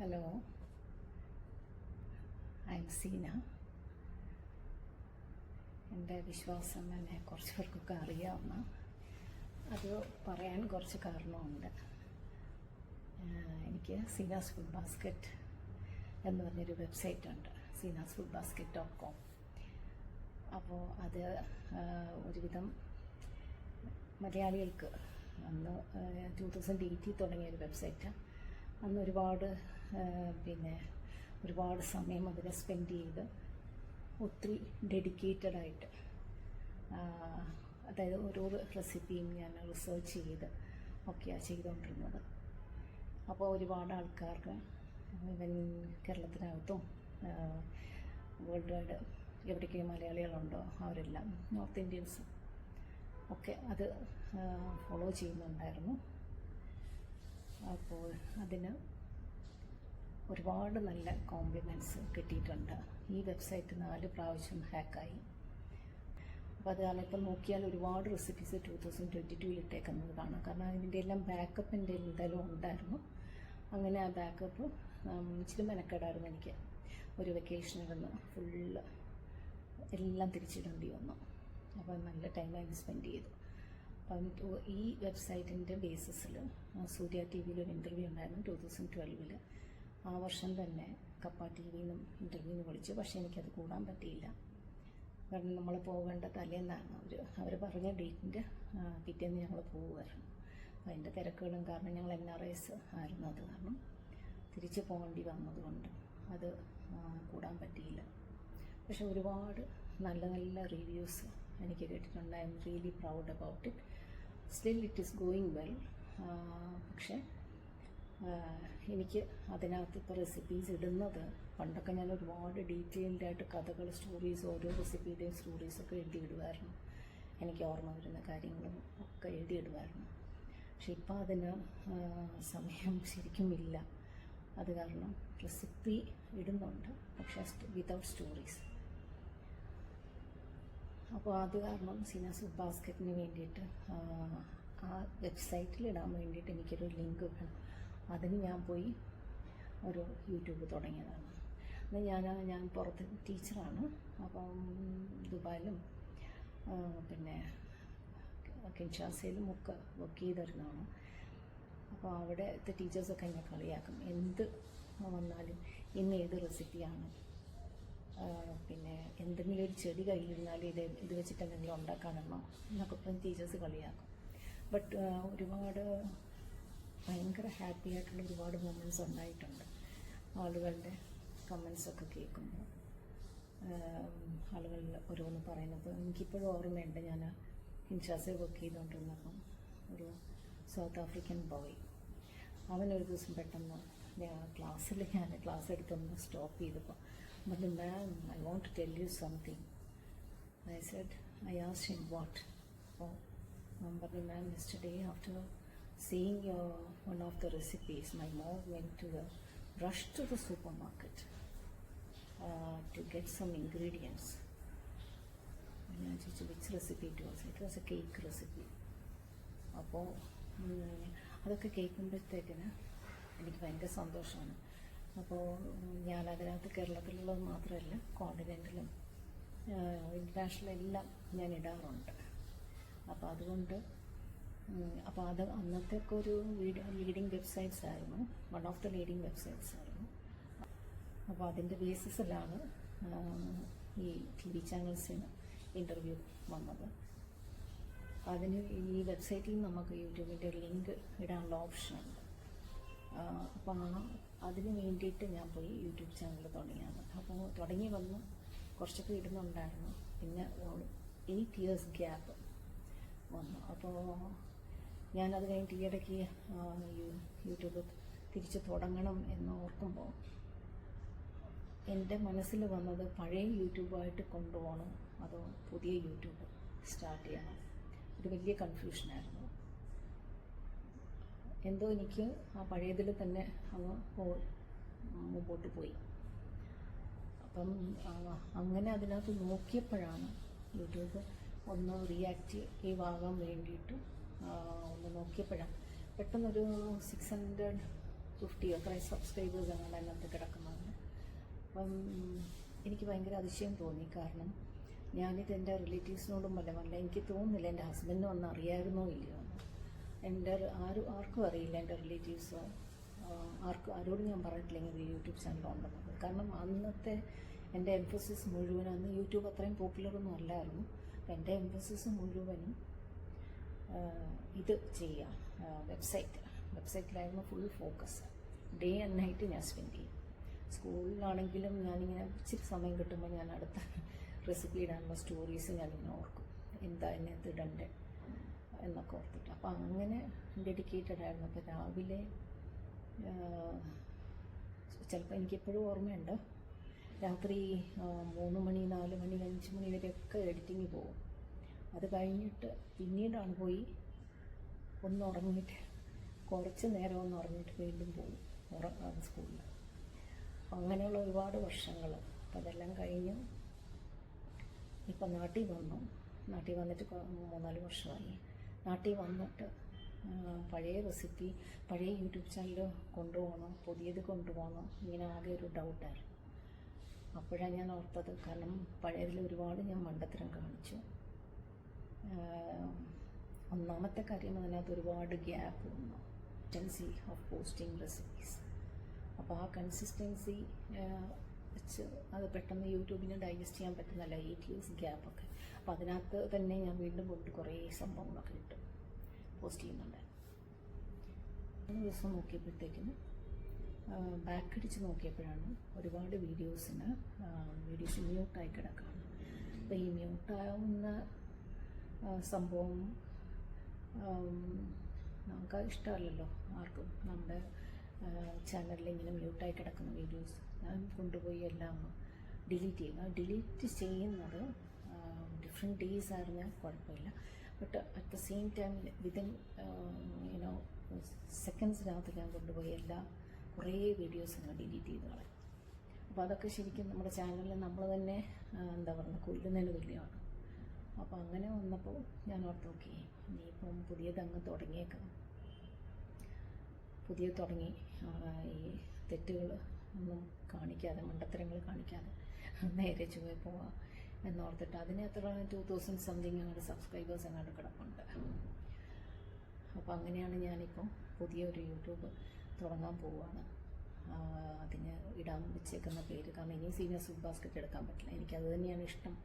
Hello, I M Seena. എൻ്റെ വിശ്വാസം എന്നെ കുറച്ച് പേർക്കൊക്കെ അറിയാവുന്ന, അത് പറയാൻ കുറച്ച് കാരണമുണ്ട്. എനിക്ക് സീനാസ് ഫുഡ് ബാസ്ക്കറ്റ് എന്ന് പറഞ്ഞൊരു വെബ്സൈറ്റ് ഉണ്ട്, seenasfoodbasket.com. അപ്പോൾ അത് ഒരുവിധം മലയാളികൾക്ക് അന്ന് 2018 തുടങ്ങിയൊരു വെബ്സൈറ്റ്. അന്ന് ഒരുപാട് സമയം അതിനെ സ്പെൻഡ് ചെയ്ത് ഒത്തിരി ഡെഡിക്കേറ്റഡായിട്ട്, അതായത് ഓരോ റെസിപ്പിയും ഞാൻ റിസർച്ച് ചെയ്ത് ഒക്കെയാണ് ചെയ്തുകൊണ്ടിരുന്നത്. അപ്പോൾ ഒരുപാട് ആൾക്കാർക്ക് ഇവൻ കേരളത്തിനകത്തും വേൾഡ് വൈഡ് എവിടേക്ക് മലയാളികളുണ്ടോ അവരെല്ലാം, നോർത്ത് ഇന്ത്യൻസും ഒക്കെ അത് ഫോളോ ചെയ്യുന്നുണ്ടായിരുന്നു. അപ്പോൾ അതിന് ഒരുപാട് നല്ല കോംപ്ലിമെൻറ്റ്സ് കിട്ടിയിട്ടുണ്ട്. ഈ വെബ്സൈറ്റ് 4 പ്രാവശ്യം ഹാക്കായി. അപ്പോൾ അത് കാരണം ഇപ്പം നോക്കിയാൽ ഒരുപാട് റെസിപ്പീസ് 2022 ഇട്ടേക്കുന്നത് കാണാം. കാരണം അതിൻ്റെ എല്ലാം ബാക്കപ്പ് എൻ്റെ എന്തായാലും ഉണ്ടായിരുന്നു. അങ്ങനെ ആ ബാക്കപ്പ് ഇച്ചിരി മെനക്കെടായിരുന്നു എനിക്ക്. ഒരു വെക്കേഷനിരുന്ന് ഫുള്ള് എല്ലാം തിരിച്ചിടേണ്ടി വന്നു. അപ്പോൾ നല്ല ടൈം അതിന് സ്പെൻഡ് ചെയ്തു. അപ്പം ഈ വെബ്സൈറ്റിൻ്റെ ബേസിസിൽ സൂര്യ ടി വിയിൽ ഒരു ഇൻ്റർവ്യൂ ഉണ്ടായിരുന്നു 2012. ആ വർഷം തന്നെ കപ്പ ടി വിന്നും ഇൻ്റർവ്യൂവിന് വിളിച്ചു. പക്ഷേ എനിക്കത് കൂടാൻ പറ്റിയില്ല. കാരണം നമ്മൾ പോകേണ്ട തലേന്നാണ് അവർ പറഞ്ഞ ഡേറ്റിൻ്റെ പിറ്റേന്ന് ഞങ്ങൾ പോവുമായിരുന്നു. അപ്പോൾ അതിൻ്റെ തിരക്കുകളും കാരണം ഞങ്ങൾ NRIs ആയിരുന്നു. അത് കാരണം തിരിച്ച് പോകേണ്ടി വന്നതുകൊണ്ട് അത് കൂടാൻ പറ്റിയില്ല. പക്ഷെ ഒരുപാട് നല്ല നല്ല റിവ്യൂസ് എനിക്ക് കേട്ടിട്ടുണ്ട്. I am really proud about it. Still it is going well. പക്ഷേ എനിക്ക് അതിനകത്ത് ഇപ്പോൾ റെസിപ്പീസ് ഇടുന്നത്, പണ്ടൊക്കെ ഞാൻ ഒരുപാട് ഡീറ്റെയിൽഡായിട്ട് കഥകൾ, സ്റ്റോറീസ്, ഓരോ റെസിപ്പിയുടെയും സ്റ്റോറീസൊക്കെ എഴുതിയിടുമായിരുന്നു. എനിക്ക് ഓർമ്മ വരുന്ന കാര്യങ്ങളും ഒക്കെ എഴുതിയിടുമായിരുന്നു. പക്ഷെ ഇപ്പോൾ അതിന് സമയം ശരിക്കും ഇല്ല. അത് കാരണം റെസിപ്പി ഇടുന്നുണ്ട്, പക്ഷേ വിതൗട്ട് സ്റ്റോറീസ്. അപ്പോൾ അത് കാരണം സീനാസ് ഫുഡ് ബാസ്ക്കറ്റിന് വേണ്ടിയിട്ട് ആ വെബ്സൈറ്റിൽ ഇടാൻ വേണ്ടിയിട്ട് എനിക്കൊരു ലിങ്ക് വേണം. അതിന് ഞാൻ പോയി ഒരു യൂട്യൂബ് തുടങ്ങിയതാണ്. ഞാൻ പുറത്ത് ടീച്ചറാണ്. അപ്പം ദുബായിലും പിന്നെ കിൻഷാസയിലും ഒക്കെ വർക്ക് ചെയ്തിരുന്നതാണ്. അപ്പോൾ അവിടുത്തെ ടീച്ചേഴ്സൊക്കെ എന്നെ കളിയാക്കും. എന്ത് വന്നാലും ഇന്ന് ഏത് റെസിപ്പിയാണ്, പിന്നെ എന്തെങ്കിലും ഒരു ചെടി കയ്യിലിരുന്നാലും ഇത് വെച്ചിട്ട് എന്തെങ്കിലും ഉണ്ടാക്കാനെന്നോ എന്നൊക്കെ പറഞ്ഞ് ടീച്ചേഴ്സ് കളിയാക്കും. ബട്ട് ഒരുപാട് ഭയങ്കര ഹാപ്പി ആയിട്ടുള്ള ഒരുപാട് മൊമെൻറ്റ്സ് ഉണ്ടായിട്ടുണ്ട്. ആളുകളുടെ കമൻസൊക്കെ കേൾക്കുമ്പോൾ ആളുകൾ ഓരോന്ന് പറയുന്നത് എനിക്കിപ്പോഴും ഓർമ്മയുണ്ട്. ഞാൻ കിൻഷാസയിൽ വർക്ക് ചെയ്തുകൊണ്ടിരുന്നപ്പം ഒരു സൗത്ത് ആഫ്രിക്കൻ ബോയ്, അവനൊരു ദിവസം പെട്ടെന്ന് ഞാൻ ക്ലാസ് എടുത്തൊന്ന് സ്റ്റോപ്പ് ചെയ്തപ്പോൾ പറഞ്ഞു, "ma'am, I want to tell you something." I said, I asked him what. അപ്പോൾ പറഞ്ഞു, "ma'am, yesterday after seeing one of the recipes, my mom rushed to the supermarket to get some ingredients." ഞാൻ ചോദിച്ചു, "which recipe it was?" It was A cake recipe. അപ്പോൾ അതൊക്കെ കേൾക്കുമ്പോഴത്തേക്കിന് എനിക്ക് ഭയങ്കര സന്തോഷമാണ്. അപ്പോൾ ഞാൻ അതിനകത്ത് കേരളത്തിലുള്ളത് മാത്രമല്ല, കോണ്ടിനെൻ്റലും ഇൻ്റർനാഷണൽ എല്ലാം ഞാൻ ഇടാറുണ്ട്. അപ്പോൾ അതുകൊണ്ട് അത് അന്നത്തെയൊക്കെ ഒരു ലീഡിങ് വെബ്സൈറ്റ്സ് ആയിരുന്നു, one of the leading websites ആയിരുന്നു. അപ്പോൾ അതിൻ്റെ ബേസിസിലാണ് ഈ TV ചാനൽസിന് ഇൻ്റർവ്യൂ വന്നത്. അതിന് ഈ വെബ്സൈറ്റിൽ നമുക്ക് യൂട്യൂബിൻ്റെ ലിങ്ക് ഇടാനുള്ള ഓപ്ഷനുണ്ട്. അപ്പോൾ അതിന് വേണ്ടിയിട്ട് ഞാൻ പോയി യൂട്യൂബ് ചാനൽ തുടങ്ങിയാണ്. അപ്പോൾ തുടങ്ങി വന്ന് കുറച്ചൊക്കെ ഇടുന്നുണ്ടായിരുന്നു. പിന്നെ 8 years ഗ്യാപ്പ് വന്നു. അപ്പോൾ ഞാനത് കഴിഞ്ഞിട്ട് ഈയിടയ്ക്ക് യൂട്യൂബ് തിരിച്ച് തുടങ്ങണം എന്ന് ഓർക്കുമ്പോൾ എൻ്റെ മനസ്സിൽ വന്നത് പഴയ യൂട്യൂബായിട്ട് കൊണ്ടുപോകണം, അതോ പുതിയ യൂട്യൂബ് സ്റ്റാർട്ട് ചെയ്യണം. ഒരു വലിയ കൺഫ്യൂഷനായിരുന്നു. എന്തോ എനിക്ക് ആ പഴയതിൽ തന്നെ മുമ്പോട്ട് പോയി. അപ്പം അങ്ങനെ അതിനകത്ത് നോക്കിയപ്പോഴാണ് യൂട്യൂബ് ഒന്ന് റീആക്റ്റീവ് ആകാൻ വേണ്ടിയിട്ട് ഒന്ന് നോക്കിയപ്പോഴാണ് പെട്ടെന്നൊരു 600 250 അത്രയും സബ്സ്ക്രൈബേഴ്സ് ആണ് അതിനകത്ത് കിടക്കുന്നത്. അപ്പം എനിക്ക് ഭയങ്കര അതിശയം തോന്നി. കാരണം ഞാനിത് എൻ്റെ റിലേറ്റീവ്സിനോടും വല്ല എനിക്ക് തോന്നുന്നില്ല എൻ്റെ ഹസ്ബൻഡിനും ഒന്നും അറിയാമായിരുന്നോ ഇല്ലയോ എന്ന്. എൻ്റെ ആർക്കും അറിയില്ല, എൻ്റെ റിലേറ്റീവ്സോ ആരോടും ഞാൻ പറഞ്ഞിട്ടില്ല ഇങ്ങനെ ഒരു യൂട്യൂബ് ചാനൽ ഉണ്ടെന്നത്. കാരണം അന്നത്തെ എൻ്റെ എംഫസിസ് മുഴുവൻ, അന്ന് യൂട്യൂബ് അത്രയും പോപ്പുലറൊന്നും അല്ലായിരുന്നു. അപ്പം എൻ്റെ എംഫസിസ് മുഴുവനും ഇത് ചെയ്യാം, വെബ്സൈറ്റിലായിരുന്നു full focus. Day and night ഞാൻ സ്പെൻഡ് ചെയ്യും. സ്കൂളിലാണെങ്കിലും ഞാനിങ്ങനെ ഇച്ചിരി സമയം കിട്ടുമ്പോൾ ഞാൻ അടുത്ത റെസിപ്പി ഇടാനുള്ള സ്റ്റോറീസ് ഞാനിങ്ങനെ ഓർക്കും, എന്താ അതിനകത്ത് ഇടണ്ടേ എന്നൊക്കെ ഓർത്തിട്ട്. അപ്പോൾ അങ്ങനെ ഡെഡിക്കേറ്റഡ് ആയിരുന്നു. അപ്പോൾ രാവിലെ ചിലപ്പോൾ എനിക്കെപ്പോഴും ഓർമ്മയുണ്ട്, രാത്രി 3 മണി 4 മണി 5 മണി വരെയൊക്കെ എഡിറ്റിങ് പോകും. അത് കഴിഞ്ഞിട്ട് പിന്നീടാണ് പോയി ഒന്ന് ഉറങ്ങിയിട്ട് കുറച്ച് നേരം ഒന്ന് ഉറങ്ങിയിട്ട് വീണ്ടും പോകും സ്കൂളിൽ. അങ്ങനെയുള്ള ഒരുപാട് വർഷങ്ങൾ. അപ്പം അതെല്ലാം കഴിഞ്ഞ് ഇപ്പം നാട്ടിൽ വന്നിട്ട് 3-4 വർഷമായി. നാട്ടിൽ വന്നിട്ട് പഴയ റെസിപ്പി, പഴയ യൂട്യൂബ് ചാനൽ കൊണ്ടുപോകണോ പുതിയത് കൊണ്ടുപോകണോ ഇങ്ങനെ ആകെ ഒരു ഡൗട്ടായിരുന്നു. അപ്പോഴാണ് ഞാൻ ഓർത്തത്, കാരണം പഴയതിൽ ഒരുപാട് ഞാൻ മണ്ടത്തരം കാണിച്ചു. ഒന്നാമത്തെ കാര്യം, അതിനകത്ത് ഒരുപാട് ഗ്യാപ്പ് വന്നു, കൺസിസ്റ്റൻസി ഓഫ് പോസ്റ്റിംഗ് റെസിപ്പീസ്. അപ്പോൾ ആ കൺസിസ്റ്റൻസി വെച്ച് അത് പെട്ടെന്ന് യൂട്യൂബിന് ഡൈജസ്റ്റ് ചെയ്യാൻ പറ്റുന്നില്ല, 8 years ഗ്യാപ്പൊക്കെ. അപ്പോൾ അതിനകത്ത് തന്നെ ഞാൻ വീണ്ടും പോയിട്ട് കുറേ സംഭവങ്ങളൊക്കെ ഇട്ട് പോസ്റ്റ് ചെയ്യുന്നുണ്ട്. ഒരു ദിവസം നോക്കിയപ്പോഴത്തേക്കിന് ബാക്ക് അടിച്ച് നോക്കിയപ്പോഴാണ് ഒരുപാട് വീഡിയോസ് മ്യൂട്ടായി കിടക്കുകയാണ്. അപ്പോൾ ഈ മ്യൂട്ടാവുന്ന സംഭവം നമുക്ക് ഇഷ്ടമല്ലല്ലോ ആർക്കും. നമ്മുടെ ചാനലിൽ ഇങ്ങനെ മ്യൂട്ടായി കിടക്കുന്ന വീഡിയോസ് ഞാൻ കൊണ്ടുപോയി എല്ലാം ഡിലീറ്റ് ചെയ്യുക. ഡിലീറ്റ് ചെയ്യുന്നത് ഡിഫറെൻറ്റ് ഡേയ്സ് ആയിരുന്നാൽ കുഴപ്പമില്ല. But at the same time within സെക്കൻഡ്സിനകത്ത് ഞാൻ കൊണ്ടുപോയി കുറേ വീഡിയോസ് ഞാൻ ഡിലീറ്റ് ചെയ്ത് കളയും. അപ്പോൾ അതൊക്കെ ശരിക്കും നമ്മുടെ ചാനലിൽ നമ്മൾ തന്നെ എന്താ പറയുക, കൊല്ലുന്നതിന് തുല്യമാണ്. അപ്പോൾ അങ്ങനെ വന്നപ്പോൾ ഞാൻ ഓർത്ത് നോക്കി, ഇനിയിപ്പം പുതിയതങ്ങ് തുടങ്ങിയേക്കാം, തുടങ്ങി ഈ തെറ്റുകൾ ഒന്നും കാണിക്കാതെ, മണ്ടത്തരങ്ങൾ കാണിക്കാതെ നേരെ ചുവേ പോവാം എന്നോർത്തിട്ട് അതിനകത്ത് 2000 സംതിങ് അങ്ങോട്ട് സബ്സ്ക്രൈബേഴ്സ് അങ്ങോട്ട് കിടപ്പുണ്ട്. അപ്പോൾ അങ്ങനെയാണ് ഞാനിപ്പം പുതിയൊരു യൂട്യൂബ് തുടങ്ങാൻ പോവുകയാണ്. അതിന് ഇടാൻ വെച്ചേക്കുന്ന പേര്, കാരണം ഇനി സീനിയർ ഫുഡ് ബാസ്ക്കറ്റ് എടുക്കാൻ പറ്റില്ല, എനിക്കത് തന്നെയാണ് ഇഷ്ടം.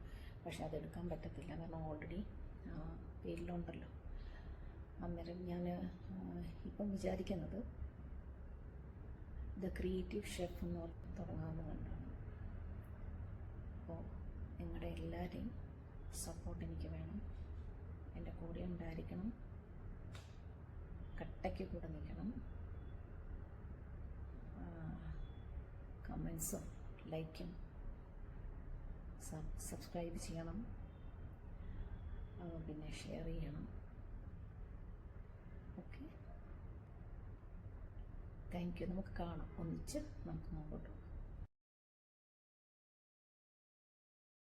പക്ഷെ അതെടുക്കാൻ പറ്റത്തില്ല, കാരണം ഓൾറെഡി പേരിലുണ്ടല്ലോ. അന്നേരം ഞാൻ ഇപ്പം വിചാരിക്കുന്നത് ദ ക്രിയേറ്റീവ് ഷെഫ് എന്ന് തുടങ്ങാമെന്ന് കണ്ടാണ്. അപ്പോൾ നിങ്ങളുടെ എല്ലാവരെയും സപ്പോർട്ട് എനിക്ക് വേണം, എൻ്റെ കൂടെ ഉണ്ടായിരിക്കണം, കട്ടയ്ക്ക് കൂടെ നിൽക്കണം. കമൻസും ലൈക്കും സബ്സ്ക്രൈബ് ചെയ്യണം, പിന്നെ ഷെയർ ചെയ്യണം. Okay, thank you. നമുക്ക് കാണാം, ഒന്നിച്ച് നമുക്ക് മുമ്പോട്ട് പോകാം.